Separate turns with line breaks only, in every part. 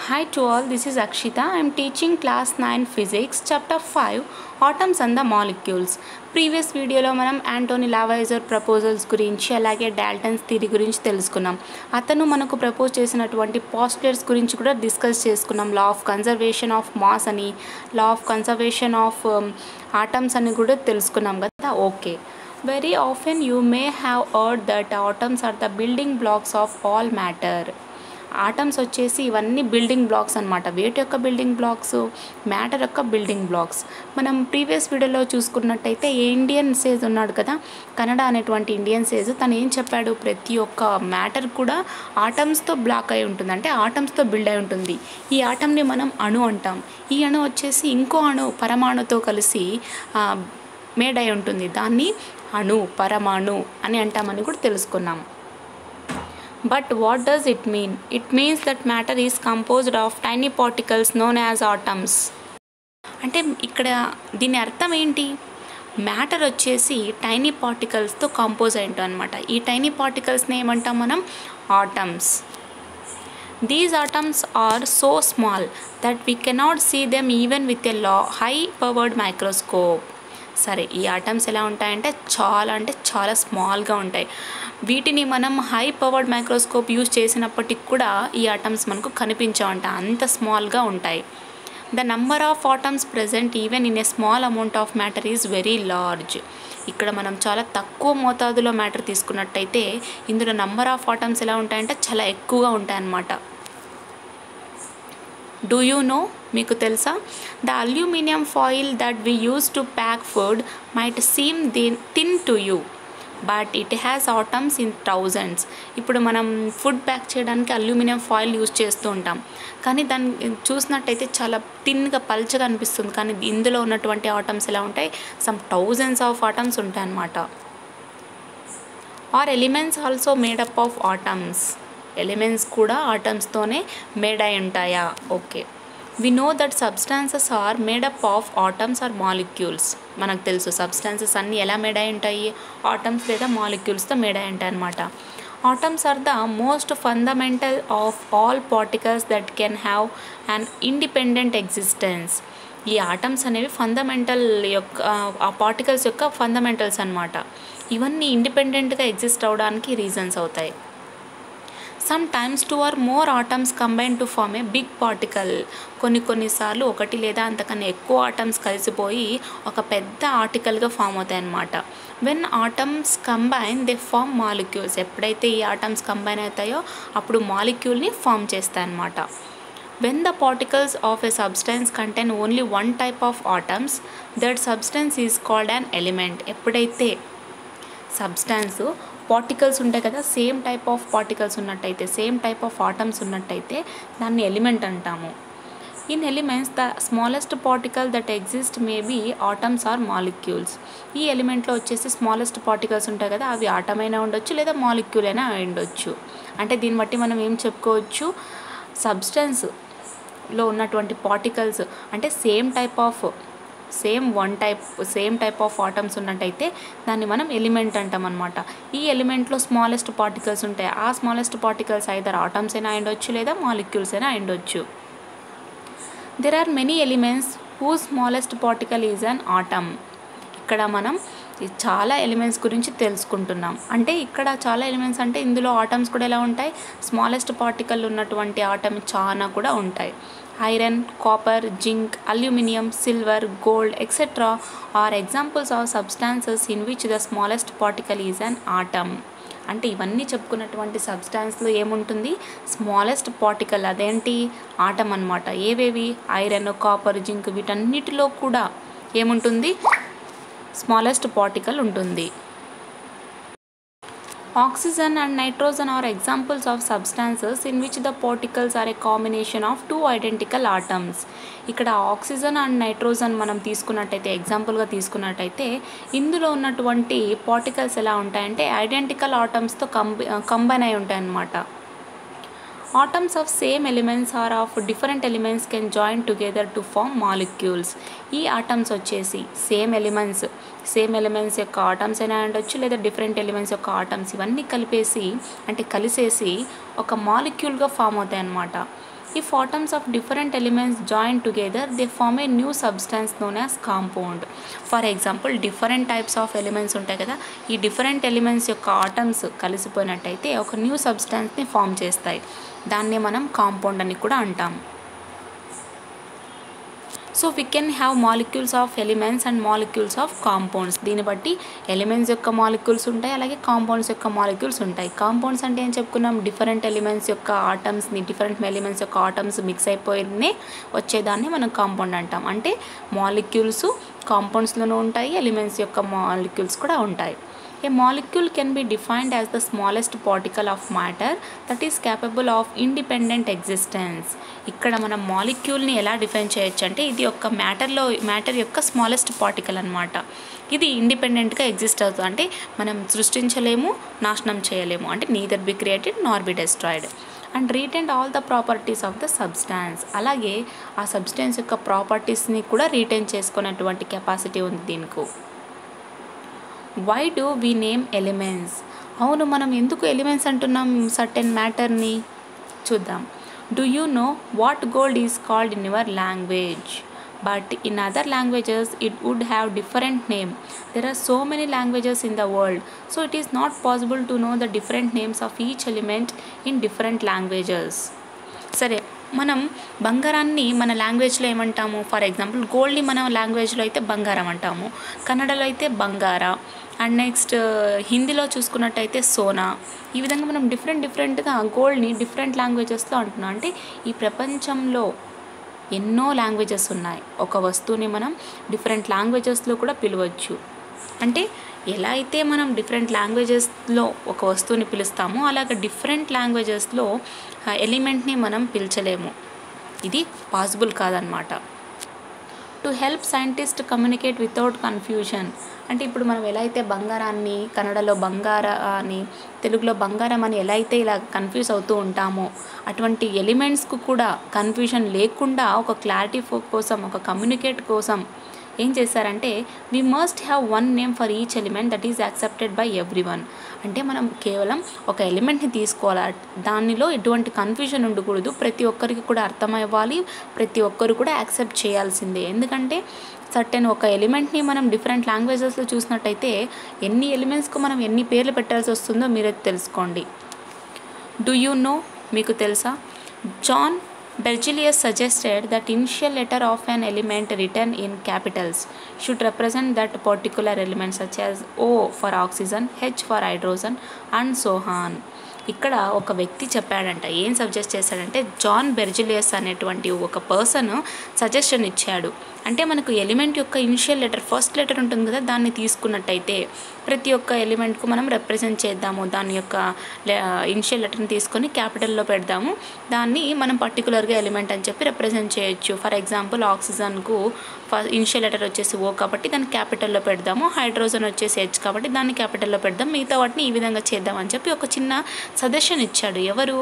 Hi to all, this is Akshita. I am teaching class 9 physics chapter 5 atoms and the molecules. Previous వీడియోలో మనం Anthony లావాయిజర్ proposals గురించి అలాగే Dalton's theory గురించి తెలుసుకున్నాం. అతను మనకు ప్రపోజ్ చేసినటువంటి పాస్టులేట్స్ గురించి కూడా డిస్కస్ చేసుకున్నాం. Law of conservation of mass అని, law of conservation of atoms అని కూడా తెలుసుకున్నాం కదా. Okay, very often you may have heard that atoms are the building blocks of all matter. Atoms వచ్చేసి ఇవన్నీ బిల్డింగ్ బ్లాక్స్ అనమాట. వేటి యొక్క బిల్డింగ్ బ్లాక్స్? మ్యాటర్ యొక్క బిల్డింగ్ బ్లాక్స్. మనం ప్రీవియస్ వీడియోలో చూసుకున్నట్టయితే ఇండియన్ సేజ్ ఉన్నాడు కదా, కన్నడ అనేటువంటి ఇండియన్ సేజ్, తను ఏం చెప్పాడు? ప్రతి ఒక్క మ్యాటర్ కూడా ఆటమ్స్తో బ్లాక్ అయి ఉంటుంది, అంటే ఆటమ్స్తో బిల్డ్ అయి ఉంటుంది. ఈ ఆటమ్ని మనం అణు అంటాం. ఈ అణు వచ్చేసి ఇంకో అణు పరమాణుతో కలిసి మేడ్ అయి ఉంటుంది. దాన్ని అణు, పరమాణు అని అంటామని కూడా తెలుసుకున్నాం. But what does it mean? It means that matter is composed of tiny particles known as atoms. అంటే ఇక్కడ దీని అర్థం ఏంటి? మ్యాటర్ వచ్చేసి టైనీ పార్టికల్స్తో కంపోజ్ అయి ఉంటుంది అనమాట. ఈ టైనీ పార్టికల్స్ని ఏమంటాం మనం? Atoms. These atoms are so small that we cannot see them even with a high powered microscope. సరే, ఈ ఆటమ్స్ ఎలా ఉంటాయంటే చాలా స్మాల్గా ఉంటాయి. వీటిని మనం హై పవర్డ్ మైక్రోస్కోప్ యూజ్ చేసినప్పటికి కూడా ఈ ఆటమ్స్ మనకు కనిపించవంట, అంత స్మాల్గా ఉంటాయి. The number of atoms present even in a small amount of matter is very large. ఇక్కడ మనం చాలా తక్కువ మోతాదులో మ్యాటర్ తీసుకున్నట్టయితే ఇందులో నంబర్ ఆఫ్ ఆటమ్స్ ఎలా ఉంటాయంటే చాలా ఎక్కువగా ఉంటాయన్నమాట. Do you know? మీకు తెలుసా? The aluminium foil that we use to pack food might seem thin to you, but it has atoms in thousands. ఇప్పుడు మనం ఫుడ్ ప్యాక్ చేయడానికి అల్యూమినియం ఫాయిల్ యూజ్ చేస్తూ ఉంటాం, కానీ దాన్ని చూసినట్టయితే చాలా థిన్గా పల్చగా అనిపిస్తుంది. కానీ ఇందులో ఉన్నటువంటి ఆటమ్స్ ఎలా ఉంటాయి? సమ్ థౌజండ్స్ ఆఫ్ ఆటమ్స్ ఉంటాయి అన్నమాట. Are elements also made up of atoms. Elements కూడా ఆటమ్స్తోనే మేడ్ అయి ఉంటాయా? Okay, we know that substances are made up of atoms or molecules. మనకు తెలుసు సబ్స్టాన్సెస్ అన్నీ ఎలా మేడ్ అయి ఉంటాయి? ఆటమ్స్ లేదా మాలిక్యూల్స్తో మేడ్ అయి ఉంటాయి అన్నమాట. Atoms are the most fundamental of all particles that can have an independent existence. ఈ ఆటమ్స్ అనేవి ఫండమెంటల్ యొక్క ఆ పార్టికల్స్ యొక్క ఫండమెంటల్స్ అన్నమాట. ఇవన్నీ ఇండిపెండెంట్గా ఎగ్జిస్ట్ అవ్వడానికి రీజన్స్ అవుతాయి. Sometimes two or more atoms combine to form a big particle. కొన్నిసార్లు ఒకటి లేదా అంతకన్నా ఎక్కువ ఆటమ్స్ కలిసిపోయి ఒక పెద్ద ఆర్టికల్గా ఫామ్ అవుతాయి అన్నమాట. When atoms combine they form molecules. ఎప్పుడైతే ఈ ఆటమ్స్ కంబైన్ అవుతాయో అప్పుడు మాలిక్యూల్ని ఫామ్ చేస్తాయి అన్నమాట. When the particles of a substance contain only one type of atoms, that substance is called an element. ఎప్పుడైతే సబ్స్టాన్స్ పార్టికల్స్ ఉంటాయి కదా, సేమ్ టైప్ ఆఫ్ పార్టికల్స్ ఉన్నట్టయితే, సేమ్ టైప్ ఆఫ్ ఆటమ్స్ ఉన్నట్టయితే దాన్ని ఎలిమెంట్ అంటాము. In elements the smallest particle that exist may be atoms or molecules. ఈ ఎలిమెంట్లో వచ్చేసి స్మాలెస్ట్ పార్టికల్స్ ఉంటాయి కదా, అవి ఆటమ్ అయినా ఉండొచ్చు లేదా మాలిక్యూల్ అయినా ఉండొచ్చు. అంటే దీన్ని బట్టి మనం ఏం చెప్పుకోవచ్చు? సబ్స్టెన్స్లో ఉన్నటువంటి పార్టికల్స్ అంటే సేమ్ టైప్ ఆఫ్ ఆటమ్స్ ఉన్నట్టయితే దాన్ని మనం ఎలిమెంట్ అంటాం అనమాట. ఈ ఎలిమెంట్లో స్మాలెస్ట్ పార్టికల్స్ ఉంటాయి. ఆ స్మాలెస్ట్ పార్టికల్స్ ఐదర్ ఆటమ్స్ అయినా ఉండొచ్చు లేదా మాలిక్యూల్స్ అయినా ఉండొచ్చు. There are many elements whose smallest particle is an atom. ఇక్కడ మనం చాలా ఎలిమెంట్స్ గురించి తెలుసుకుంటున్నాం. అంటే ఇక్కడ చాలా ఎలిమెంట్స్ అంటే ఇందులో ఆటమ్స్ కూడా ఎలా ఉంటాయి? స్మాలెస్ట్ పార్టికల్ ఉన్నటువంటి ఆటమ్ చాలా కూడా ఉంటాయి. Iron, copper, zinc, aluminium, silver, gold etcetera are examples of substances in which the smallest particle is an atom. అంటే ఇవన్నీ చెప్పుకున్నటువంటి సబ్స్టాన్స్లో ఏముంటుంది? స్మాలెస్ట్ పార్టికల్, అదేంటి? ఆటమ్ అన్నమాట. ఏవేవి? ఐరన్, కాపర్, జింక్, వీటన్నిటిలో కూడా ఏముంటుంది? స్మాలెస్ట్ పార్టికల్ ఉంటుంది. Oxygen and nitrogen are examples of substances in which the particles are a combination of two identical atoms. ఇక్కడ ఆక్సిజన్ అండ్ నైట్రోజన్ మనం తీసుకున్నట్టయితే, ఎగ్జాంపుల్గా తీసుకున్నట్టయితే ఇందులో ఉన్నటువంటి పార్టికల్స్ ఎలా ఉంటాయంటే ఐడెంటికల్ ఆటమ్స్తో కంబైన్ అయి ఉంటాయి అన్నమాట. Atoms of same elements or of different elements can join together to form molecules. ఈ ఆటమ్స్ వచ్చేసి సేమ్ ఎలిమెంట్స్ యొక్క ఆటమ్స్ అయినా ఉండొచ్చు లేదా డిఫరెంట్ ఎలిమెంట్స్ యొక్క ఆటమ్స్ ఇవన్నీ కలిసేసి ఒక మాలిక్యూల్గా ఫామ్ అవుతాయి అన్నమాట. If atoms of different elements join together, they form a new substance known as compound. For example, different types of elements ఉంటాయి కదా, ఈ డిఫరెంట్ ఎలిమెంట్స్ యొక్క ఆటమ్స్ కలిసిపోయినట్టయితే ఒక న్యూ సబ్స్టాన్స్ని ఫామ్ చేస్తాయి. దాన్ని మనం కాంపౌండ్ అని కూడా అంటాం. So we can have molecules of elements and molecules of compounds. దీన్ని బట్టి ఎలిమెంట్స్ యొక్క మాలిక్యూల్స్ ఉంటాయి, అలాగే కాంపౌండ్స్ యొక్క మాలిక్యూల్స్ ఉంటాయి. కాంపౌండ్స్ అంటే ఏం చెప్పుకున్నాం, డిఫరెంట్ ఎలిమెంట్స్ యొక్క ఆటమ్స్ని, డిఫరెంట్ ఎలిమెంట్స్ యొక్క ఆటమ్స్ మిక్స్ అయిపోయినే వచ్చేదాన్ని మనం కాంపౌండ్ అంటాం. అంటే మాలిక్యూల్స్ కాంపౌండ్స్లోనూ ఉంటాయి, ఎలిమెంట్స్ యొక్క మాలిక్యూల్స్ కూడా ఉంటాయి. A molecule can be defined as the smallest particle of matter that is capable of independent existence. ఇక్కడ మనం మాలిక్యూల్ని ఎలా డిఫైన్ చేయొచ్చు అంటే ఇది ఒక మ్యాటర్ యొక్క స్మాలెస్ట్ పార్టికల్ అనమాట. ఇది ఇండిపెండెంట్గా ఎగ్జిస్ట్ అవుతుంది, అంటే మనం సృష్టించలేము, నాశనం చేయలేము, అంటే neither be created Nar B destroyed. And retain all the properties of the substance. అలాగే ఆ సబ్స్టాన్స్ యొక్క ప్రాపర్టీస్ని కూడా రీటైన్ చేసుకునేటువంటి కెపాసిటీ ఉంది దీనికి. Why do we name elements? అవును, మనం ఎందుకు ఎలిమెంట్స్ అంటున్నాం సర్టెన్ మ్యాటర్ని? చూద్దాం. Do you know what gold is called in your language? But in other languages it would have different name. There are so many languages in the world, so it is not possible to know the different names of each element in different languages. సరే, మనం బంగారాన్ని మన లాంగ్వేజ్లో ఏమంటాము? For example గోల్డ్ని మన లాంగ్వేజ్లో అయితే బంగారం అంటాము, కన్నడలో అయితే బంగారా, అండ్ నెక్స్ట్ హిందీలో చూసుకున్నట్టయితే సోనా. ఈ విధంగా మనం డిఫరెంట్గా గోల్డ్ని డిఫరెంట్ లాంగ్వేజెస్లో అంటున్నాం. అంటే ఈ ప్రపంచంలో ఎన్నో లాంగ్వేజెస్ ఉన్నాయి, ఒక వస్తువుని మనం డిఫరెంట్ లాంగ్వేజెస్లో కూడా పిలవచ్చు. అంటే ఎలా అయితే మనం డిఫరెంట్ లాంగ్వేజెస్లో ఒక వస్తువుని పిలుస్తామో అలాగే డిఫరెంట్ లాంగ్వేజెస్లో ఎలిమెంట్ని మనం పిలచలేము, ఇది పాసిబుల్ కాదనమాట. To help scientist communicate without confusion. అంటే ఇప్పుడు మనం ఎలా అయితే బంగారాన్ని కన్నడలో బంగార అని, తెలుగులో బంగారం అని ఎలా అయితే ఇలా కన్ఫ్యూజ్ అవుతూ ఉంటామో, అటువంటి ఎలిమెంట్స్కు కూడా కన్ఫ్యూజన్ లేకుండా ఒక క్లారిటీ కోసం, ఒక కమ్యూనికేట్ కోసం ఏం చేశారంటే we must have one name for each element that is accepted by every one. అంటే మనం కేవలం ఒక ఎలిమెంట్ని తీసుకోవాలి, దానిలో ఎటువంటి కన్ఫ్యూజన్ ఉండకూడదు, ప్రతి ఒక్కరికి కూడా అర్థమవ్వాలి, ప్రతి ఒక్కరు కూడా యాక్సెప్ట్ చేయాల్సిందే. ఎందుకంటే సర్టెన్ ఒక ఎలిమెంట్ని మనం డిఫరెంట్ లాంగ్వేజెస్లో చూసినట్టయితే ఎన్ని ఎలిమెంట్స్కు మనం ఎన్ని పేర్లు పెట్టాల్సి వస్తుందో మీరే తెలుసుకోండి. డూ యూ నో, మీకు తెలుసా? John Berzelius suggested that initial letter of an element written in capitals should represent that particular element, such as O for oxygen, H for hydrogen and so on. ఇక్కడ ఒక వ్యక్తి చెప్పాడంట, ఏం suggest చేశాడంటే John బెర్జిలియస్ అనేటువంటి ఒక పర్సన్ సజెషన్ ఇచ్చాడు. అంటే మనకు ఎలిమెంట్ యొక్క ఇనిషియల్ లెటర్, ఫస్ట్ లెటర్ ఉంటుంది కదా, దాన్ని తీసుకున్నట్టయితే ప్రతి ఒక్క ఎలిమెంట్కు మనం రిప్రజెంట్ చేద్దాము, దాని యొక్క ఇనిషియల్ లెటర్ని తీసుకొని క్యాపిటల్లో పెడదాము, దాన్ని మనం పర్టికులర్గా ఎలిమెంట్ అని చెప్పి రిప్రజెంట్ చేయొచ్చు. ఫర్ ఎగ్జాంపుల్ ఆక్సిజన్కు ఇనిషియల్ లెటర్ వచ్చేసి ఓ కాబట్టి దాన్ని క్యాపిటల్లో పెడదాము, హైడ్రోజన్ వచ్చేసి హెచ్ కాబట్టి దాన్ని క్యాపిటల్లో పెడదాం, మిగతా వాటిని ఈ విధంగా చేద్దామని చెప్పి ఒక చిన్న సజెషన్ ఇచ్చాడు. ఎవరు?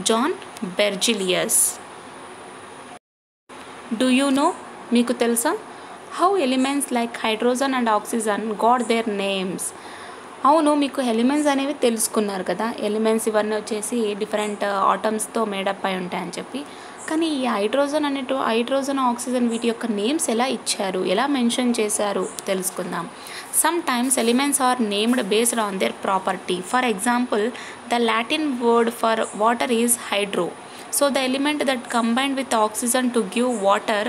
జాన్ బెర్జిలియస్. డూ యూ నో, మీకు తెలుసా? How elements like hydrogen and oxygen got their names? అవును, మీకు ఎలిమెంట్స్ అనేవి తెలుసుకున్నారు కదా, ఎలిమెంట్స్ ఇవన్నీ వచ్చేసి డిఫరెంట్ ఆటమ్స్తో మేడప్ అయి ఉంటాయని చెప్పి. కానీ ఈ హైడ్రోజన్ ఆక్సిజన్ వీటి యొక్క నేమ్స్ ఎలా ఇచ్చారు, ఎలా మెన్షన్ చేశారు తెలుసుకుందాం. Sometimes elements are named based on their property. For example the Latin word for water is hydro. So the element that combined with oxygen to give water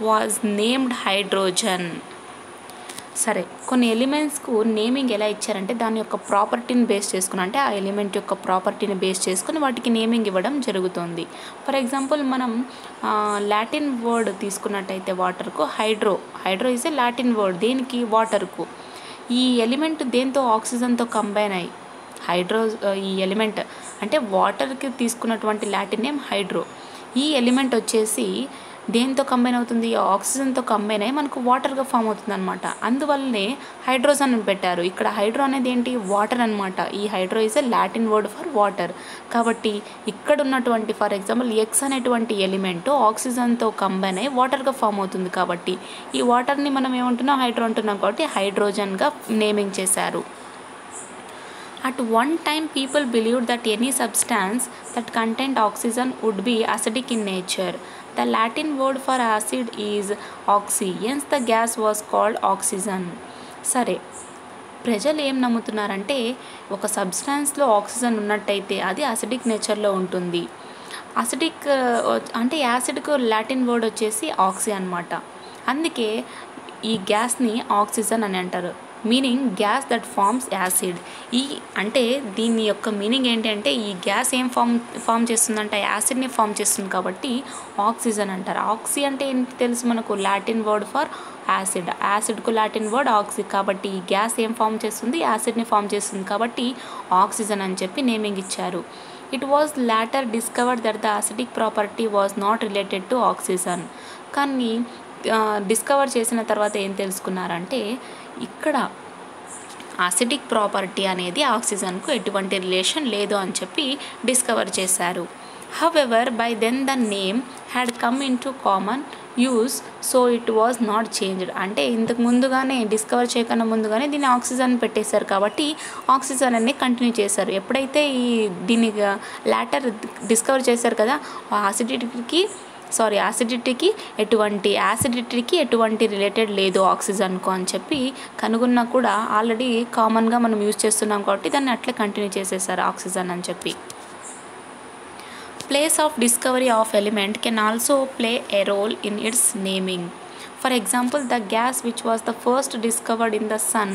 was named hydrogen. సరే, కొన్ని ఎలిమెంట్స్కు naming ఎలా ఇచ్చారంటే దాని యొక్క ప్రాపర్టీని base చేసుకుని, అంటే ఆ ఎలిమెంట్ యొక్క ప్రాపర్టీని బేస్ చేసుకుని వాటికి నేమింగ్ ఇవ్వడం జరుగుతుంది. ఫర్ ఎగ్జాంపుల్ మనం లాటిన్ వర్డ్ తీసుకున్నట్టయితే వాటర్కు hydro is a Latin word. దేనికి? వాటర్కు. ఈ ఎలిమెంట్ దేంతో? ఆక్సిజన్తో కంబైన్ అయ్యి ఈ ఎలిమెంట్ అంటే వాటర్కి తీసుకున్నటువంటి లాటిన్ నేమ్ హైడ్రో. ఈ ఎలిమెంట్ వచ్చేసి దేంతో కంబైన్ అవుతుంది? ఆక్సిజన్తో కంబైన్ అయ్యి మనకు వాటర్గా ఫామ్ అవుతుంది అనమాట. అందువల్లనే హైడ్రోజన్ అని పెట్టారు. ఇక్కడ హైడ్రో అనేది ఏంటి? వాటర్ అనమాట. ఈ hydro is a Latin word for water. కాబట్టి ఇక్కడ ఉన్నటువంటి ఫర్ ఎగ్జాంపుల్ ఎక్స్ అనేటువంటి ఎలిమెంట్ ఆక్సిజన్తో కంబైన్ అయ్యి వాటర్గా ఫామ్ అవుతుంది. కాబట్టి ఈ వాటర్ని మనం ఏమంటున్నాం? హైడ్రో అంటున్నాం. కాబట్టి హైడ్రోజన్గా నేమింగ్ చేశారు. At one time, people believed that any substance that contained oxygen would be acidic in nature. The Latin word for acid is oxy, hence the gas was called oxygen. సరే, ప్రజలు ఏం నమ్ముతున్నారంటే ఒక సబ్స్టాన్స్లో oxygen ఉన్నట్టయితే అది acidic నేచర్లో ఉంటుంది. Acidic అంటే యాసిడ్కు లాటిన్ వర్డ్ వచ్చేసి ఆక్సీ అనమాట. అందుకే ఈ గ్యాస్ని ఆక్సిజన్ అని అంటారు. Meaning gas that forms acid. ఈ అంటే దీని యొక్క మీనింగ్ ఏంటంటే ఈ గ్యాస్ ఏం ఫామ్ చేస్తుందంటే యాసిడ్ని ఫామ్ చేస్తుంది కాబట్టి ఆక్సిజన్ అంటారు. ఆక్సీ అంటే ఏంటి తెలుసు మనకు, లాటిన్ వర్డ్ ఫర్ యాసిడ్. యాసిడ్కు లాటిన్ వర్డ్ ఆక్సీ కాబట్టి ఈ గ్యాస్ ఏం ఫామ్ చేస్తుంది, యాసిడ్ని ఫామ్ చేస్తుంది కాబట్టి ఆక్సిజన్ అని చెప్పి నేమింగ్ ఇచ్చారు. It was later discovered that the acidic property was not related to oxygen. కానీ డిస్కవర్ చేసిన తర్వాత ఏం తెలుసుకున్నారంటే ఇక్కడ అసిడిక్ ప్రాపర్టీ అనేది ఆక్సిజన్కు ఎటువంటి రిలేషన్ లేదు అని చెప్పి డిస్కవర్ చేశారు. However, by then the name had come into common use, so it was not changed. అంటే ఇంతకు ముందుగానే డిస్కవర్ చేయకుండా ముందుగానే దీన్ని ఆక్సిజన్ పెట్టేశారు కాబట్టి ఆక్సిజన్ అనే కంటిన్యూ చేశారు. ఎప్పుడైతే దీన్ని లాటర్ డిస్కవర్ చేశారు కదా, యాసిడిటీకి ఎటువంటి రిలేటెడ్ లేదు ఆక్సిజన్కు అని చెప్పి కనుగొన్నా కూడా ఆల్రెడీ కామన్గా మనం యూజ్ చేస్తున్నాం కాబట్టి దాన్ని అట్లే కంటిన్యూ చేసేసారు ఆక్సిజన్ అని చెప్పి. Place of discovery of element can also play a role in its naming. For example, the gas which was the first discovered in the sun,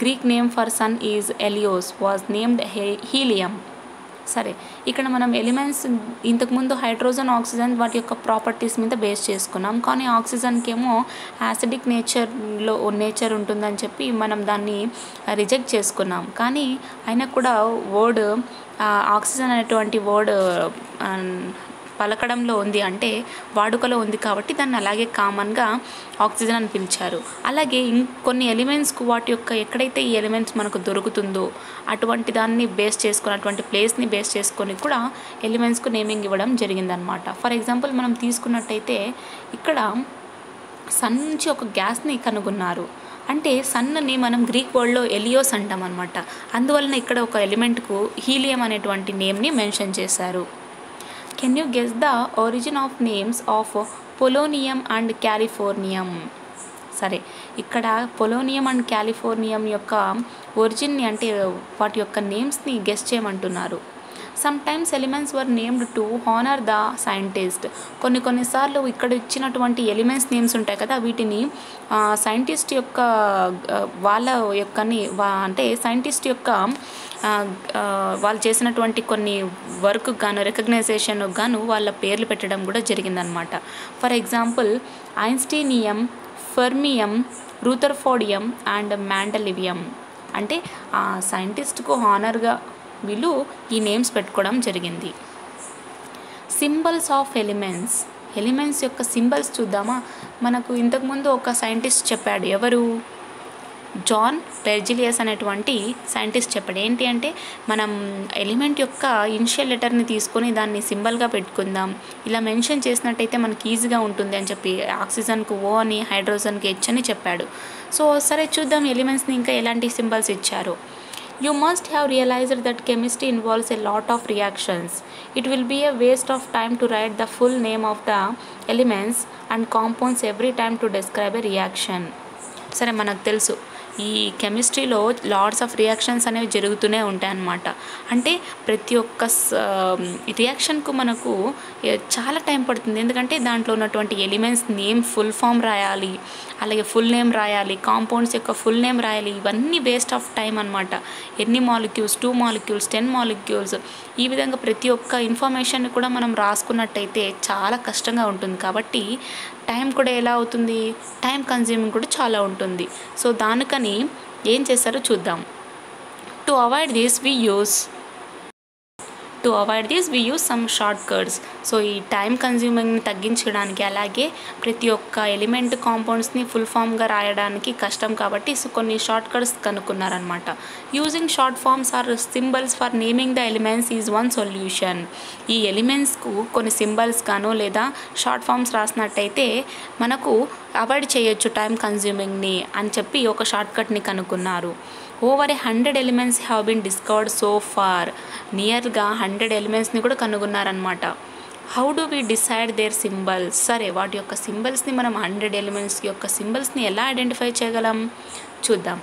Greek name for sun is Helios, was named helium. సరే, ఇక్కడ మనం elements ఇంతకుముందు hydrogen, oxygen వాటి యొక్క properties మీద base చేసుకున్నాం. కానీ ఆక్సిజన్కి ఏమో యాసిడిక్ నేచర్ ఉంటుందని చెప్పి మనం దాన్ని రిజెక్ట్ చేసుకున్నాం. కానీ అయినా కూడా వర్డ్ ఆక్సిజన్ అనేటువంటి వర్డ్ పలకడంలో ఉంది, అంటే వాడుకలో ఉంది కాబట్టి దాన్ని అలాగే కామన్గా ఆక్సిజన్ అని పిలిచారు. అలాగే ఇంకొన్ని ఎలిమెంట్స్కు వాటి యొక్క ఎక్కడైతే ఈ ఎలిమెంట్స్ మనకు దొరుకుతుందో అటువంటి దాన్ని బేస్ చేసుకొని, అటువంటి ప్లేస్ని బేస్ చేసుకొని కూడా ఎలిమెంట్స్కు నేమింగ్ ఇవ్వడం జరిగిందనమాట. ఫర్ ఎగ్జాంపుల్ మనం తీసుకున్నట్టయితే ఇక్కడ సన్ నుంచి ఒక గ్యాస్ని కనుగొన్నారు. అంటే సన్ని మనం గ్రీక్ వర్డ్లో ఎలియోస్ అంటాం అనమాట. అందువలన ఇక్కడ ఒక ఎలిమెంట్కు హీలియం అనేటువంటి నేమ్ని మెన్షన్ చేశారు. Can you guess the origin of names of polonium and californium? సరే, ఇక్కడ పొలోనియం అండ్ క్యాలిఫోర్నియం యొక్క ఒరిజిన్ని అంటే వాటి యొక్క నేమ్స్ని గెస్ చేయమంటున్నారు. Sometimes elements were named to honour the scientist. కొన్నిసార్లు ఇక్కడ ఇచ్చినటువంటి ఎలిమెంట్స్ నేమ్స్ ఉంటాయి కదా, వీటిని సైంటిస్ట్ యొక్క అంటే సైంటిస్ట్ యొక్క వాళ్ళు చేసినటువంటి కొన్ని వర్క్ గాను, రికగ్నైజేషన్ గాను వాళ్ళ పేర్లు పెట్టడం కూడా జరిగిందనమాట. For example einsteinium, fermium, rutherfordium and mendelevium. అంటే ఆ సైంటిస్ట్కు హానర్గా వీళ్ళు ఈ నేమ్స్ పెట్టుకోవడం జరిగింది. సింబల్స్ ఆఫ్ ఎలిమెంట్స్ యొక్క సింబల్స్ చూద్దామా? మనకు ఇంతకుముందు ఒక సైంటిస్ట్ చెప్పాడు, ఎవరు? జాన్ బెర్జిలియస్ అనేటువంటి సైంటిస్ట్ చెప్పాడు. ఏంటి అంటే మనం ఎలిమెంట్ యొక్క ఇనిషియల్ లెటర్ని తీసుకొని దాన్ని సింబల్గా పెట్టుకుందాం, ఇలా మెన్షన్ చేసినట్టయితే మనకి ఈజీగా ఉంటుంది అని చెప్పి ఆక్సిజన్కు ఓ అని, హైడ్రోజన్కి హెచ్ అని చెప్పాడు. సో సరే చూద్దాం ఎలిమెంట్స్ని ఇంకా ఎలాంటి సింబల్స్ ఇచ్చారు. You must have realized that chemistry involves a lot of reactions. It will be a waste of time to write the full name of the elements and compounds every time to describe a reaction. సరే, మనకు తెలుసు ఈ కెమిస్ట్రీలో lots of reactions అనేవి జరుగుతూనే ఉంటాయి అన్నమాట. అంటే ప్రతి ఒక్క రియాక్షన్కు మనకు చాలా టైం పడుతుంది, ఎందుకంటే దాంట్లో ఉన్నటువంటి ఎలిమెంట్స్ నేమ్ ఫుల్ ఫామ్ రాయాలి, అలాగే ఫుల్ నేమ్ రాయాలి, కాంపౌండ్స్ యొక్క ఫుల్ నేమ్ రాయాలి. ఇవన్నీ వేస్ట్ ఆఫ్ టైం అనమాట. ఎన్ని మాలిక్యూల్స్, 2 మాలిక్యూల్స్, 10 మాలిక్యూల్స్, ఈ విధంగా ప్రతి ఒక్క ఇన్ఫర్మేషన్ కూడా మనం రాసుకున్నట్టయితే చాలా కష్టంగా ఉంటుంది. కాబట్టి టైం కూడా ఎలా అవుతుంది, టైం కన్జ్యూమింగ్ కూడా చాలా ఉంటుంది. సో దానికని ఏం చేస్తారో చూద్దాం. To avoid this we use some short cuts. So ఈ టైం కన్జ్యూమింగ్ని తగ్గించడానికి, అలాగే ప్రతి ఒక్క ఎలిమెంట్ కాంపౌండ్స్ని ఫుల్ ఫామ్గా రాయడానికి కష్టం కాబట్టి సో కొన్ని షార్ట్ కట్స్ కనుక్కున్నారనమాట. Using short forms or symbols for naming the elements is one solution. ఈ ఎలిమెంట్స్కు కొన్ని సింబల్స్ గాను లేదా షార్ట్ ఫామ్స్ రాసినట్టయితే మనకు అవాయిడ్ చేయొచ్చు టైం కన్జ్యూమింగ్ని అని చెప్పి ఒక షార్ట్ కట్ని కనుక్కున్నారు. Over 100 elements have been discovered so far. నియర్గా 100 ఎలిమెంట్స్ని కూడా కనుగొన్నారనమాట. How do we decide their symbols? సరే, వాటి యొక్క సింబల్స్ని మనం 100 ఎలిమెంట్స్ యొక్క సింబల్స్ని ఎలా ఐడెంటిఫై చేయగలం చూద్దాం.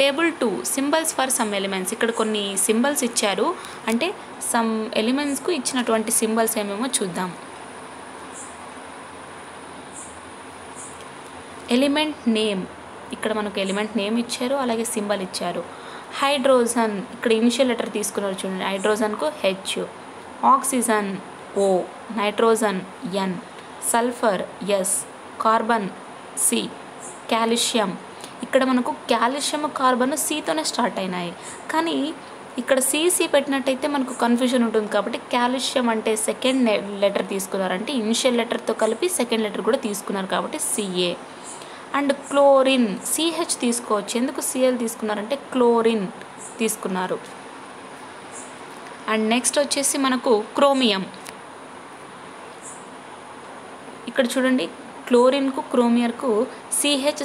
Table 2 symbols for some elements. ఇక్కడ కొన్ని సింబల్స్ ఇచ్చారు, అంటే సమ్ ఎలిమెంట్స్కు ఇచ్చినటువంటి సింబల్స్ ఏమేమో చూద్దాం. ఎలిమెంట్ నేమ్, ఇక్కడ మనకు ఎలిమెంట్ నేమ్ ఇచ్చారు, అలాగే సింబల్ ఇచ్చారు. హైడ్రోజన్, ఇక్కడ ఇనిషియల్ లెటర్ తీసుకున్నారు చూడండి. హైడ్రోజన్కు H, oxygen O, nitrogen N, sulphur S, carbon C, calcium, ఇక్కడ మనకు కాల్షియం కార్బన్ సితోనే స్టార్ట్ అయినాయి, కానీ ఇక్కడ సిసి పెట్టినట్టయితే మనకు కన్ఫ్యూజన్ ఉంటుంది. కాబట్టి కాల్షియం అంటే సెకండ్ లెటర్ తీసుకున్నారు, అంటే ఇనిషియల్ లెటర్తో కలిపి సెకండ్ లెటర్ కూడా తీసుకున్నారు కాబట్టి సిఏ. అండ్ క్లోరిన్ సిహెచ్ తీసుకోవచ్చు, ఎందుకు సిఎల్ తీసుకున్నారంటే క్లోరిన్ తీసుకున్నారు. అండ్ నెక్స్ట్ వచ్చేసి మనకు క్రోమియం. ఇక్కడ చూడండి, క్లోరిన్కు క్రోమియర్కు సిహెచ్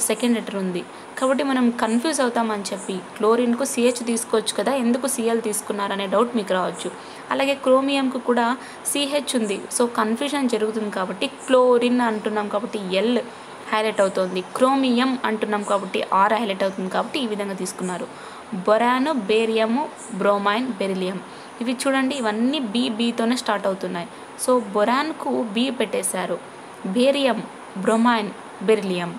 సెకండ్ లెటర్ ఉంది, కాబట్టి మనం కన్ఫ్యూజ్ అవుతామని చెప్పి క్లోరిన్కు సిహెచ్ తీసుకోవచ్చు కదా, ఎందుకు సిఎల్ తీసుకున్నారనే డౌట్ మీకు రావచ్చు. అలాగే క్రోమియంకు కూడా సిహెచ్ ఉంది, సో కన్ఫ్యూజన్ జరుగుతుంది. కాబట్టి క్లోరిన్ అంటున్నాం కాబట్టి ఎల్ హైలైట్ అవుతుంది, క్రోమియం అంటున్నాం కాబట్టి ఆర్ హైలైట్ అవుతుంది, కాబట్టి ఈ విధంగా తీసుకున్నారు. బొరాను, బేరియము, బ్రోమైన్, బెరిలియం, ఇవి చూడండి ఇవన్నీ బీతోనే స్టార్ట్ అవుతున్నాయి. సో బొరాన్కు బి పెట్టేశారు, బేరియం, బ్రోమైన్, బెరిలియం,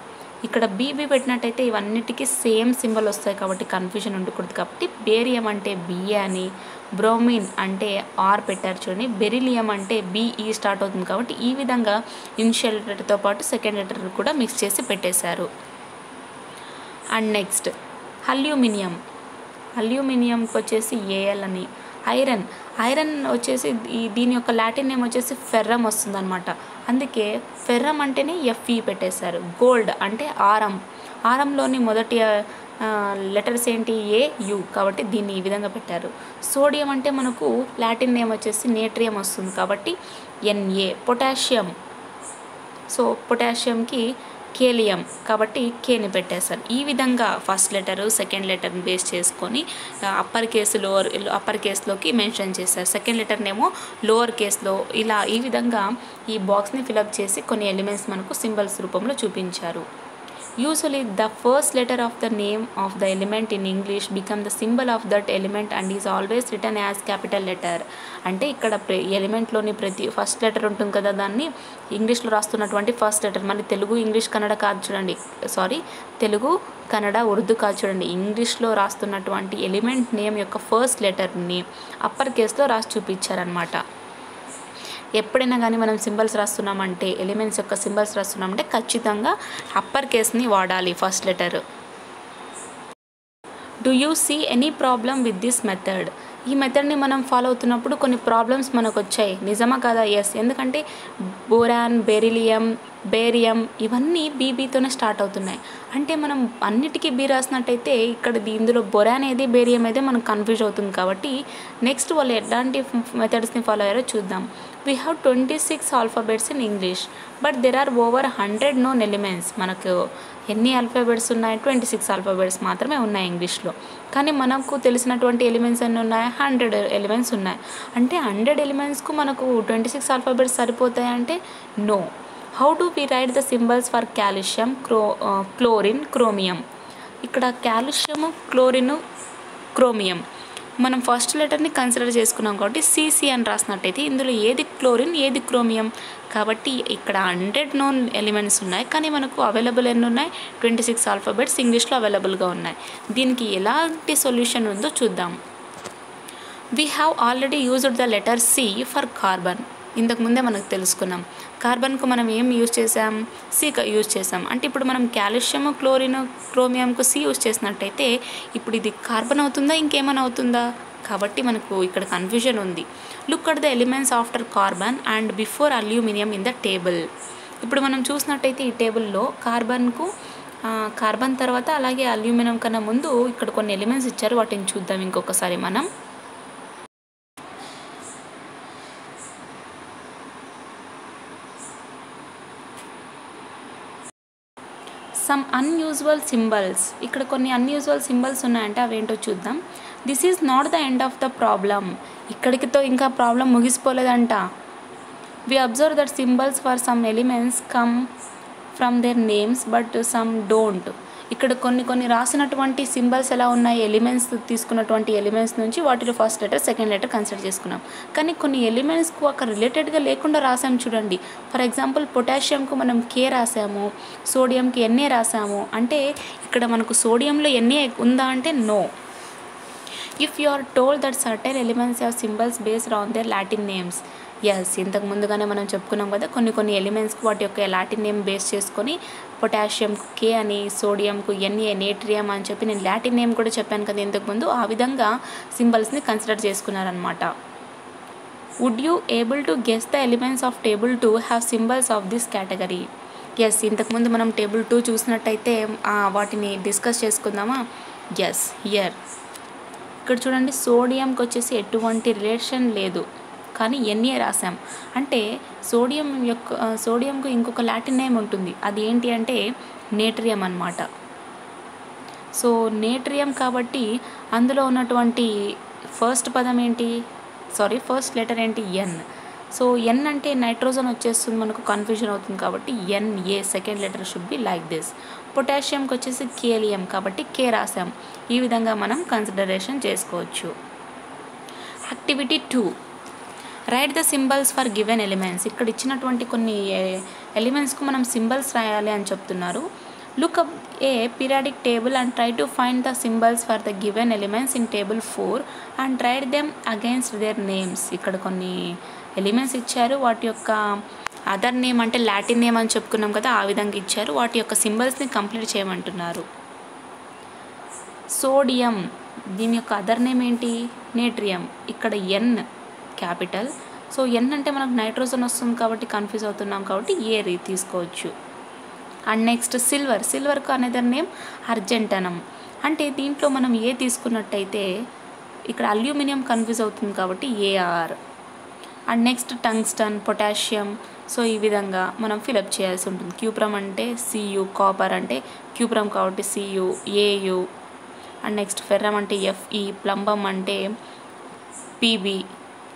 ఇక్కడ బీబీ పెట్టినట్టయితే ఇవన్నిటికీ సేమ్ సింబల్ వస్తాయి కాబట్టి కన్ఫ్యూజన్ ఉండకూడదు. కాబట్టి బేరియం అంటే బిఏ అని, బ్రోమిన్ అంటే ఆర్ పెట్టారు చూడండి, బెరిలియం అంటే బిఈ స్టార్ట్ అవుతుంది కాబట్టి ఈ విధంగా ఇనిషియల్ లెటర్తో పాటు సెకండ్ లెటర్ కూడా మిక్స్ చేసి పెట్టేశారు. అండ్ నెక్స్ట్ అల్యూమినియం, అల్యూమినియంకి వచ్చేసి ఏఎల్ అని. ఐరన్ వచ్చేసి దీని యొక్క లాటిన్ నేమ్ వచ్చేసి ఫెర్రమ్ వస్తుందన్నమాట, అందుకే ఫెర్రమ్ అంటేనే ఎఫ్ఈ పెట్టేశారు. గోల్డ్ అంటే ఆరంలోని మొదటి లెటర్స్ ఏంటి ఏ యు, కాబట్టి దీన్ని ఈ విధంగా పెట్టారు. సోడియం అంటే మనకు లాటిన్ నేమ్ వచ్చేసి నేట్రియం వస్తుంది కాబట్టి ఎన్ఏ. పొటాషియం, సో పొటాషియంకి కేలియం కాబట్టి కేని పెట్టేశారు. ఈ విధంగా ఫస్ట్ లెటరు సెకండ్ లెటర్ని బేస్ చేసుకొని అప్పర్ కేసు అప్పర్ కేసులోకి మెన్షన్ చేశారు, సెకండ్ లెటర్నేమో లోవర్ కేసులో, ఇలా ఈ విధంగా ఈ బాక్స్ని ఫిలప్ చేసి కొన్ని ఎలిమెంట్స్ మనకు సింబల్స్ రూపంలో చూపించారు. Usually the first letter of the name of the element in English become the symbol of that element and is always written as capital letter. అంటే ఇక్కడ ఎలిమెంట్లోని ప్రతి ఫస్ట్ లెటర్ ఉంటుంది కదా, దాన్ని ఇంగ్లీష్లో రాస్తున్నటువంటి ఫస్ట్ లెటర్, మళ్ళీ తెలుగు ఇంగ్లీష్ కన్నడ కాదు చూడండి, తెలుగు కన్నడ ఉర్దూ కాదు చూడండి, ఇంగ్లీష్లో రాస్తున్నటువంటి ఎలిమెంట్ నేమ్ యొక్క ఫస్ట్ లెటర్ని అప్పర్ కేస్లో రాసి చూపించారనమాట. ఎప్పుడైనా కానీ మనం సింబల్స్ రాస్తున్నామంటే, ఎలిమెంట్స్ యొక్క సింబల్స్ రాస్తున్నామంటే ఖచ్చితంగా అప్పర్ కేస్ని వాడాలి first letter. Do you see any problem with this method? ఈ మెథడ్ని మనం ఫాలో అవుతున్నప్పుడు కొన్ని ప్రాబ్లమ్స్ మనకు వచ్చాయి, నిజమా కదా? ఎస్, ఎందుకంటే బోరాన్, బెరిలియం, బేరియం ఇవన్నీ బీబీతోనే స్టార్ట్ అవుతున్నాయి, అంటే మనం అన్నిటికీ బీ రాసినట్టయితే ఇక్కడ ఇందులో బొరాన్ ఏది బేరియం ఏదే మనకు కన్ఫ్యూజ్ అవుతుంది. కాబట్టి నెక్స్ట్ వాళ్ళు ఎలాంటి మెథడ్స్ని ఫాలో అయ్యారో చూద్దాం. We have 26 alphabets in English but there are over 100 known elements. మనకు ఎన్ని ఆల్ఫాబెట్స్ ఉన్నాయి? 26 ఆల్ఫాబెట్స్ మాత్రమే ఉన్నాయి ఇంగ్లీష్లో, కానీ మనకు తెలిసినటువంటి ఎలిమెంట్స్ ఎన్ని ఉన్నాయి? 100 ఎలిమెంట్స్ ఉన్నాయి. అంటే 100 ఎలిమెంట్స్కు మనకు 26 ఆల్ఫాబెట్స్ సరిపోతాయి అంటే no. How do we write the symbols for calcium, chlorine, chromium? ఇక్కడ కాల్షియము, క్లోరిన్, క్రోమియం మనం ఫస్ట్ లెటర్ని కన్సిడర్ చేసుకున్నాం కాబట్టి సిసి అని రాసినట్టయితే ఇందులో ఏది క్లోరిన్ ఏది క్రోమియం, కాబట్టి ఇక్కడ 100 నోన్ ఎలిమెంట్స్ ఉన్నాయి, కానీ మనకు అవైలబుల్ ఎన్ని ఉన్నాయి? 26 ఆల్ఫాబెట్స్ ఇంగ్లీష్లో అవైలబుల్గా ఉన్నాయి. దీనికి ఎలాంటి సొల్యూషన్ ఉందో చూద్దాం. We have already used the letter C for carbon. ఇంతకుముందే మనకు తెలుసుకున్నాం, కార్బన్కు మనం ఏం యూజ్ చేసాం? సి యూజ్ చేసాం. అంటే ఇప్పుడు మనం కాల్షియం, క్లోరిన్, క్రోమియంకు సి యూజ్ చేసినట్టయితే ఇప్పుడు ఇది కార్బన్ అవుతుందా ఇంకేమైనా అవుతుందా? కాబట్టి మనకు ఇక్కడ కన్ఫ్యూజన్ ఉంది. Look at the elements after carbon and before aluminium in the table. ఇప్పుడు మనం చూసినట్టయితే ఈ టేబుల్లో కార్బన్ తర్వాత అలాగే అల్యూమినియం కన్నా ముందు ఇక్కడ కొన్ని ఎలిమెంట్స్ ఇచ్చారు, వాటిని చూద్దాం ఇంకొకసారి మనం. సమ్ అన్యూజువల్ సింబల్స్, ఇక్కడ కొన్ని అన్యూజువల్ సింబల్స్ ఉన్నాయంటే అవేంటో చూద్దాం. This is not the end of the problem, ఇక్కడికితో ఇంకా ప్రాబ్లం ముగిసిపోలేదంట. We observe that symbols for some elements come from their names but some don't. ఇక్కడ కొన్ని రాసినటువంటి సింబల్స్ ఎలా ఉన్నాయి, ఎలిమెంట్స్ తీసుకున్నటువంటి ఎలిమెంట్స్ నుంచి వాటిలో first letter second letter consider చేసుకున్నాం. కానీ కొన్ని ఎలిమెంట్స్కు అక్కడ రిలేటెడ్గా లేకుండా రాసాము చూడండి. ఫర్ ఎగ్జాంపుల్ పొటాషియంకు మనం కే రాసాము, సోడియంకి ఎన్ఏ రాసాము. అంటే ఇక్కడ మనకు సోడియంలో ఎన్ఏ ఉందా అంటే no. If you are told that certain elements have symbols based on their Latin names. Yes, ఇంతకు ముందుగానే మనం చెప్పుకున్నాం కదా, కొన్ని ఎలిమెంట్స్కి వాటి యొక్క లాటిన్ నేమ్ బేస్ చేసుకొని పొటాషియంకు కే అని, సోడియంకు ఎన్ఏ, నేట్రియం అని చెప్పి నేను లాటిన్ నేమ్ కూడా చెప్పాను కదా ఇంతకుముందు. ఆ విధంగా సింబల్స్ని కన్సిడర్ చేసుకున్నారనమాట. Would you able to guess the elements of table 2 have symbols of this category? Yes, ఇంతకుముందు మనం టేబుల్ 2 చూసినట్టయితే వాటిని డిస్కస్ చేసుకుందామా? ఎస్, హియర్ ఇక్కడ చూడండి, సోడియంకి వచ్చేసి ఎటువంటి రిలేషన్ లేదు కానీ ఎన్ఏ రాసాం. అంటే సోడియంకు ఇంకొక లాటిన్ నేమ్ ఉంటుంది, అది ఏంటి అంటే నేట్రియం అన్నమాట. సో నేట్రియం కాబట్టి అందులో ఉన్నటువంటి ఫస్ట్ లెటర్ ఏంటి? ఎన్. సో ఎన్ అంటే నైట్రోజన్ వచ్చేస్తుంది, మనకు కన్ఫ్యూజన్ అవుతుంది కాబట్టి N A second letter should be like this. పొటాషియంకి వచ్చేసి కేలియం కాబట్టి కే రాసాం. ఈ విధంగా మనం కన్సిడరేషన్ చేసుకోవచ్చు. Activity 2, right the symbols for given elements. ఇక్కడ ఇచ్చినటువంటి కొన్ని ఎలిమెంట్స్కు మనం సింబల్స్ రాయాలి అని చెప్తున్నారు. Look up A periodic table and try to find the symbols for the given elements in table 4 and write them against their names. ఇక్కడ కొన్ని elements ఇచ్చారు, వాటి యొక్క అదర్ నేమ్ అంటే లాటిన్ నేమ్ అని చెప్పుకున్నాం కదా, ఆ విధంగా ఇచ్చారు. వాటి యొక్క సింబల్స్ని కంప్లీట్ చేయమంటున్నారు. సోడియం, దీని యొక్క అదర్ నేమ్ ఏంటి? నేట్రియం. ఇక్కడ ఎన్ క్యాపిటల్. సో ఎన్ అంటే మనకు నైట్రోజన్ వస్తుంది కాబట్టి కన్ఫ్యూజ్ అవుతున్నాం కాబట్టి ఏ తీసుకోవచ్చు. అండ్ నెక్స్ట్ సిల్వర్కు అనదర్ నేమ్ అర్జెంటనం. అంటే దీంట్లో మనం ఏ తీసుకున్నట్టయితే ఇక్కడ అల్యూమినియం కన్ఫ్యూజ్ అవుతుంది కాబట్టి A R. And next tungsten, potassium. So ఈ విధంగా మనం ఫిలప్ చేయాల్సి ఉంటుంది. క్యూప్రమ్ అంటే సియు, కాపర్ అంటే క్యూప్రమ్ కాబట్టి C U, A U. And next ferrum అంటే ఎఫ్ఈ, ప్లంబమ్ అంటే పీబీ.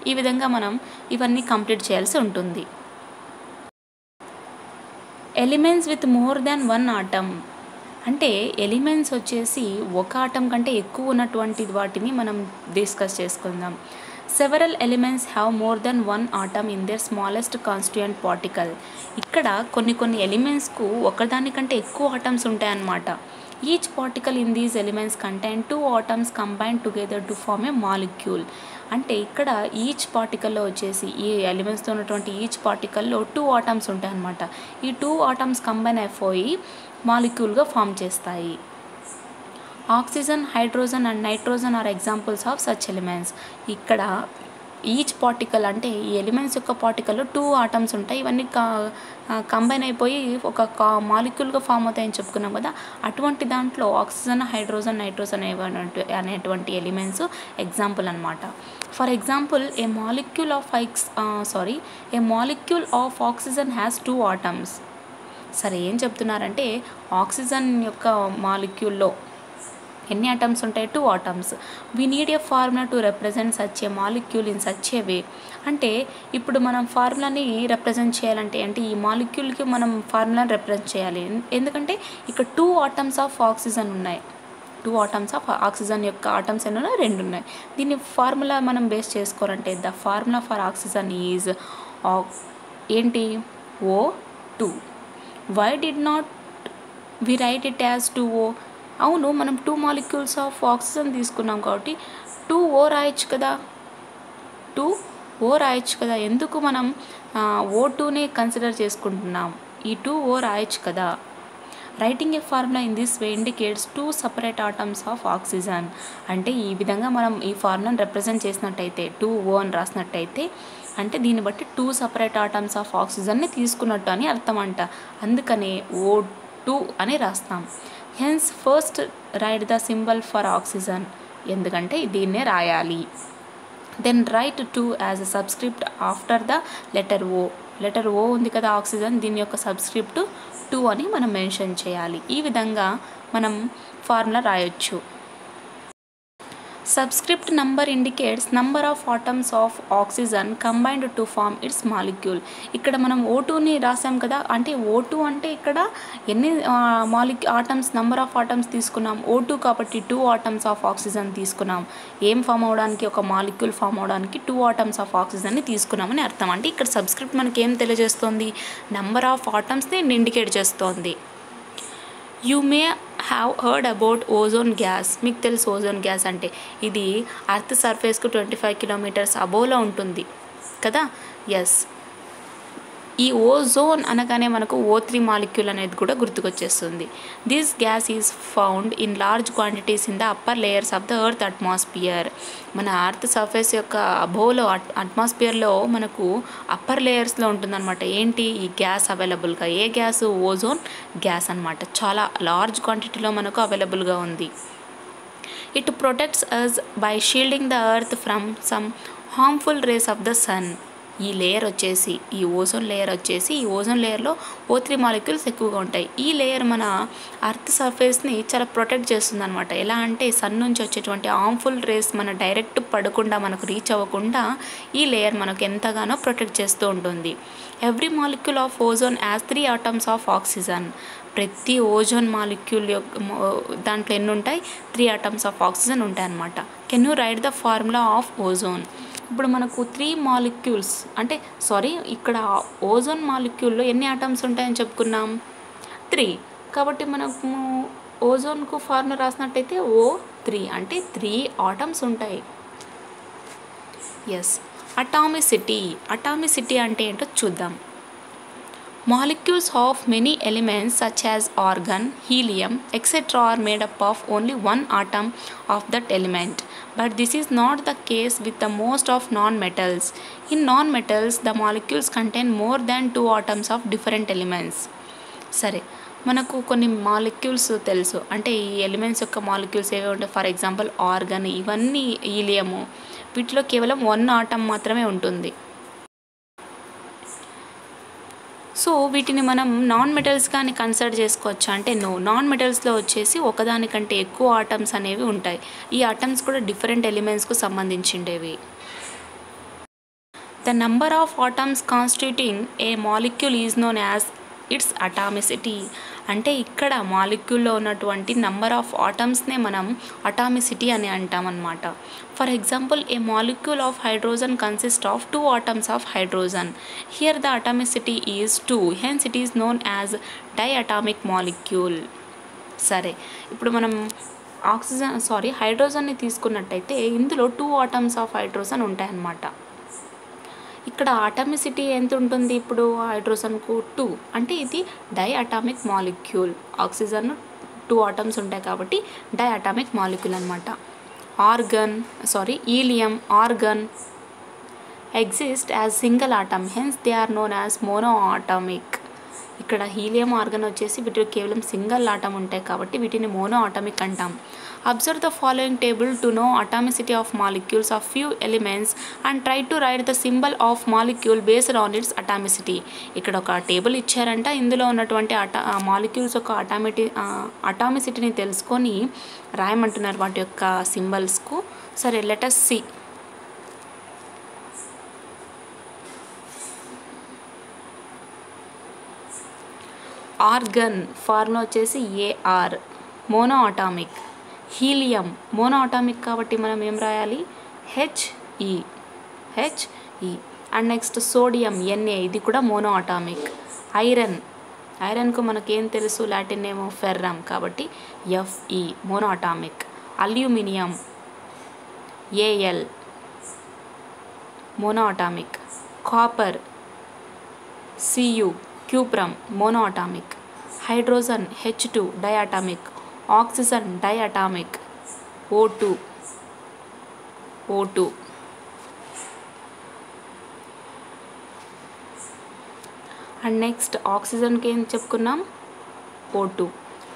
ఈ విధంగా మనం ఇవన్నీ కంప్లీట్ చేయాల్సి ఉంటుంది. Elements with more than 1 atom, అంటే ఎలిమెంట్స్ వచ్చేసి ఒక ఆటం కంటే ఎక్కువ ఉన్నటువంటి వాటిని మనం డిస్కస్ చేసుకుందాం. Several elements have more than 1 atom in their smallest constituent particle. ఇక్కడ కొన్ని ఎలిమెంట్స్కు ఒకదానికంటే ఎక్కువ ఆటమ్స్ ఉంటాయన్నమాట. Each particle in these elements contain 2 atoms combined together to form a molecule. అంటే ఇక్కడ ఈచ్ పార్టికల్లో వచ్చేసి ఈ ఎలిమెంట్స్తో ఉన్నటువంటి ఈచ్ పార్టికల్లో 2 ఆటమ్స్ ఉంటాయన్నమాట. ఈ 2 ఆటమ్స్ కంబైన్ అయిపోయి మాలిక్యూల్గా ఫామ్ చేస్తాయి. Oxygen, hydrogen and nitrogen are examples of such elements. ఇక్కడ ఈచ్ పార్టికల్ అంటే ఈ ఎలిమెంట్స్ యొక్క పార్టికల్లో 2 ఆటమ్స్ ఉంటాయి. ఇవన్నీ కంబైన్ అయిపోయి ఒక మాలిక్యూల్గా ఫామ్ అవుతాయని చెప్పుకున్నాం కదా, అటువంటి దాంట్లో ఆక్సిజన్, హైడ్రోజన్, నైట్రోజన్ అనేటువంటి ఎలిమెంట్స్ ఎగ్జాంపుల్ అనమాట. For example a molecule of oxygen has 2 atoms. సరే, ఏం చెప్తున్నారంటే ఆక్సిజన్ యొక్క మాలిక్యూల్లో ఎన్ని ఆటమ్స్ ఉంటాయి? 2 atoms. We need a formula to represent such a molecule in such a way. అంటే ఇప్పుడు మనం ఫార్ములాని రిప్రజెంట్ చేయాలంటే ఈ మాలిక్యూల్కి మనం ఫార్ములాని రిప్రజెంట్ చేయాలి. ఎందుకంటే ఇక్కడ 2 ఆటమ్స్ ఆఫ్ ఆక్సిజన్ ఉన్నాయి. 2 ఆటమ్స్ ఆఫ్ ఆక్సిజన్ యొక్క ఆటమ్స్ ఎన్ని ఉన్నాయి? 2 ఉన్నాయి. దీన్ని ఫార్ములా మనం బేస్ చేసుకోవాలంటే the formula for oxygen is ఏంటి? O2. Why did not we write it as 2O? అవును, మనం 2 మాలిక్యూల్స్ ఆఫ్ ఆక్సిజన్ తీసుకున్నాం కాబట్టి 2O రాయొచ్చు కదా. ఎందుకు మనం O2నే కన్సిడర్ చేసుకుంటున్నాం? ఈ 2O రాయొచ్చు కదా. Writing A formula in this way indicates 2 separate atoms of oxygen. అంటే ఈ విధంగా మనం ఈ ఫార్ములాని రిప్రజెంట్ చేసినట్టయితే 2O అని రాసినట్టయితే అంటే దీన్ని బట్టి 2 సపరేట్ ఆటమ్స్ ఆఫ్ ఆక్సిజన్ని తీసుకున్నట్టు అని అర్థం అంట. అందుకనే O2 అని రాస్తాం. Hence first write the symbol for oxygen, ఎందుకంటే దీన్నే రాయాలి. Then write 2 as a subscript after the letter O. Letter O ఉంది కదా ఆక్సిజన్, దీని యొక్క సబ్స్క్రిప్ట్ 2 అని మనం మెన్షన్ చేయాలి. ఈ విధంగా మనం ఫార్ములా రాయొచ్చు. Subscript number indicates number of atoms of oxygen combined to form its molecule. ఇక్కడ మనం O2ని రాసాం కదా, అంటే O2 అంటే ఇక్కడ ఎన్ని ఆటమ్స్ నంబర్ ఆఫ్ ఆటమ్స్ తీసుకున్నాం, O2 కాబట్టి 2 ఆటమ్స్ ఆఫ్ ఆక్సిజన్ తీసుకున్నాం. ఏం ఫామ్ అవడానికి, ఒక మాలిక్యూల్ ఫామ్ అవడానికి 2 ఆటమ్స్ ఆఫ్ ఆక్సిజన్ని తీసుకున్నామని అర్థం. అంటే ఇక్కడ సబ్స్క్రిప్ట్ మనకి ఏం తెలియజేస్తుంది, నంబర్ ఆఫ్ ఆటమ్స్ని ఇండికేట్ చేస్తోంది. You may have heard about ozone gas. మీకు తెలుసు ఓజోన్ గ్యాస్ అంటే ఇది అర్త్ సర్ఫేస్కు 25 కిలోమీటర్స్ అబోవ్లో ఉంటుంది కదా. ఎస్, ఈ ఓజోన్ అనగానే మనకు O3 మాలిక్యూల్ అనేది కూడా గుర్తుకొచ్చేస్తుంది. This gas is found in large quantities in the upper layers of the earth atmosphere. మన అర్త్ సర్ఫేస్ యొక్క అబోవ్లో అట్మాస్ఫియర్లో మనకు అప్పర్ లేయర్స్లో ఉంటుందన్నమాట. ఏంటి ఈ గ్యాస్ అవైలబుల్గా, ఏ గ్యాస్, ఓజోన్ గ్యాస్ అనమాట. చాలా లార్జ్ క్వాంటిటీలో మనకు అవైలబుల్గా ఉంది. It protects us by shielding the earth from some harmful rays of the sun. ఈ లేయర్ వచ్చేసి, ఈ ఓజోన్ లేయర్ వచ్చేసి, ఈ ఓజోన్ లేయర్లో O3 మాలిక్యూల్స్ ఎక్కువగా ఉంటాయి. ఈ లేయర్ మన అర్త్ సర్ఫేస్ని చాలా ప్రొటెక్ట్ చేస్తుంది అనమాట. ఎలా అంటే సన్ నుంచి వచ్చేటువంటి హార్మ్ఫుల్ రేస్ మన డైరెక్ట్ పడకుండా, మనకు రీచ్ అవ్వకుండా ఈ లేయర్ మనకు ఎంతగానో ప్రొటెక్ట్ చేస్తూ ఉంటుంది. Every molecule of ozone as 3 atoms of oxygen. ప్రతి ఓజోన్ మాలిక్యూల్ దాంట్లో ఎన్ని ఉంటాయి, 3 ఆటమ్స్ ఆఫ్ ఆక్సిజన్ ఉంటాయి అన్నమాట. Can you right the formula of ozone. ఇప్పుడు మనకు 3 మాలిక్యూల్స్ అంటే ఇక్కడ ఓజోన్ మాలిక్యూల్లో ఎన్ని ఆటమ్స్ ఉంటాయని చెప్పుకున్నాం, 3. కాబట్టి మనకు ఓజోన్కు ఫార్ములా రాసినట్టయితే O3 అంటే 3 ఆటమ్స్ ఉంటాయి. ఎస్, అటామిసిటీ అంటే ఏంటో చూద్దాం. Molecules of many elements such as argon, helium, etc. are made up of only one atom of that element. But this is not the case with the most of non-metals. In non-metals, the molecules contain more than 2 atoms of different elements. సరే, మనకు కొన్ని molecules తెలుసు, అంటే ఈ elements యొక్క molecules ఏవి ఉంటాయి. For example organ, ఇవన్నీ హీలియము, వీటిలో కేవలం 1 ఆటం మాత్రమే ఉంటుంది. సో వీటిని మనం నాన్ మెటల్స్ కానీ కన్సిడర్ చేసుకోవచ్చు అంటే నాన్ మెటల్స్లో వచ్చేసి ఒకదానికంటే ఎక్కువ ఆటమ్స్ అనేవి ఉంటాయి. ఈ ఆటమ్స్ కూడా డిఫరెంట్ ఎలిమెంట్స్కు సంబంధించిండేవి. The number of atoms constituting a molecule is known as its atomicity. అంటే ఇక్కడ మాలిక్యూల్లో ఉన్నటువంటి నంబర్ ఆఫ్ ఆటమ్స్నే మనం అటామిసిటీ అని అంటామన్నమాట. For example, a molecule of hydrogen consist of 2 atoms of hydrogen. Here the atomicity is 2, hence it is known as diatomic molecule. సరే, ఇప్పుడు మనం హైడ్రోజన్ని తీసుకున్నట్టయితే ఇందులో 2 ఆటమ్స్ ఆఫ్ హైడ్రోజన్ ఉంటాయన్నమాట. ఇక్కడ అటామిసిటీ ఎంత ఉంటుంది, ఇప్పుడు హైడ్రోజన్కు 2, అంటే ఇది డైఅటామిక్ మాలిక్యూల్. ఆక్సిజన్ 2 ఆటమ్స్ ఉంటాయి కాబట్టి డైఅటామిక్ మాలిక్యూల్ అనమాట. Helium, argon exist as single atom, hence they are known as monoatomic. ఇక్కడ హీలియం, ఆర్గన్ వచ్చేసి వీటిలో కేవలం సింగిల్ ఆటమ్ ఉంటాయి కాబట్టి వీటిని మోనోఆటమిక్ అంటాం. Observe the following table to know atomicity of molecules of few elements and try to right the symbol of molecule based on it's atomicity. ఇక్కడ ఒక టేబుల్ ఇచ్చారంట, ఇందులో ఉన్నటువంటి మాలిక్యూల్స్ యొక్క అటామిసిటీని తెలుసుకొని రాయమంటున్నారు వాటి యొక్క సింబల్స్కు. సరే, let us see. Organ formula వచ్చేసి AR, మోనోఆటామిక్. హీలియం మోనోఆటామిక్ కాబట్టి మనం ఏం రాయాలి, HE. And next sodium Na, ఇది కూడా మోనోఆటామిక్. ఐరన్కు మనకేం తెలుసు, లాటిన్ నేమో ఫెర్రమ్ కాబట్టి Fe, monoatomic. Aluminium Al, monoatomic. Copper Cu, cuprum, monoatomic. Hydrogen H2, diatomic. Oxygen diatomic. O2. And next ఆక్సిజన్కి ఏం చెప్పుకున్నాం, O2.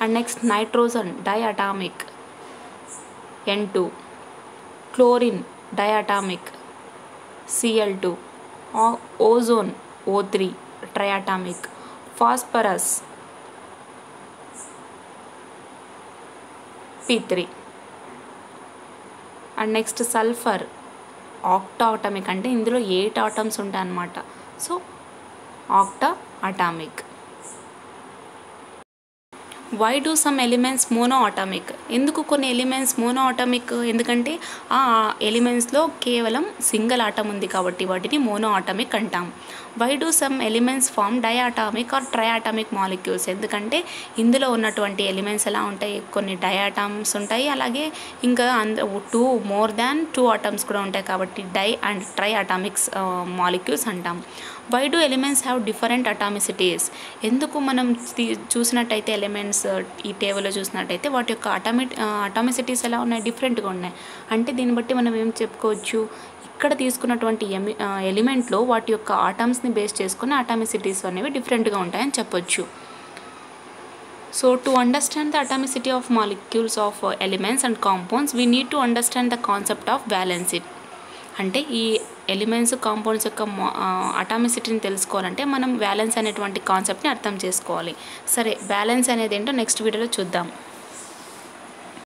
And next nitrogen diatomic, N2. Chlorine diatomic, Cl2. Ozone O3 triatomic, phosphorus P3 and next sulphur octa atomic, అంటే ఇందులో 8 ఆటమ్స్ ఉంటాయి అన్నమాట. So octa atomic. Why do some elements mono atomic? ఎందుకు కొన్ని ఎలిమెంట్స్ మోనో అటామిక్? ఎందుకంటే ఆ ఎలిమెంట్స్లో కేవలం సింగిల్ ఆటమ్ ఉంది కాబట్టి వాటిని మోనో అటామిక్ అంటాం. Why do some elements form diatomic or triatomic molecules? ఎందుకంటే ఇందులో ఉన్నటువంటి ఎలిమెంట్స్ ఎలా ఉంటాయి, కొన్ని డయాటమ్స్ ఉంటాయి, అలాగే ఇంకా మోర్ దాన్ 2 ఆటమ్స్ కూడా ఉంటాయి కాబట్టి di and tri atomics molecules అంటాం. Why do elements have different atomicities? ఎందుకు మనం చూసినట్టయితే ఎలిమెంట్స్ ఈ టేబుల్లో చూసినట్టయితే వాటి యొక్క అటామిసిటీస్ ఎలా ఉన్నాయి, డిఫరెంట్గా ఉన్నాయి. అంటే దీన్ని బట్టి మనం ఏం చెప్పుకోవచ్చు, ఇక్కడ తీసుకున్నటువంటి ఎలిమెంట్లో వాటి యొక్క ఆటమ్స్ని బేస్ చేసుకుని అటామిసిటీస్ అనేవి డిఫరెంట్గా ఉంటాయని చెప్పొచ్చు. So to understand the atomicity of molecules of elements and compounds we need to understand the concept of valency. అంటే ఈ ఎలిమెంట్స్ కాంపౌండ్స్ యొక్క అటామిసిటీని తెలుసుకోవాలంటే మనం వ్యాలెన్స్ అనేటువంటి కాన్సెప్ట్ని అర్థం చేసుకోవాలి. సరే, వ్యాలెన్స్ అనేది ఏంటో నెక్స్ట్ వీడియోలో చూద్దాం.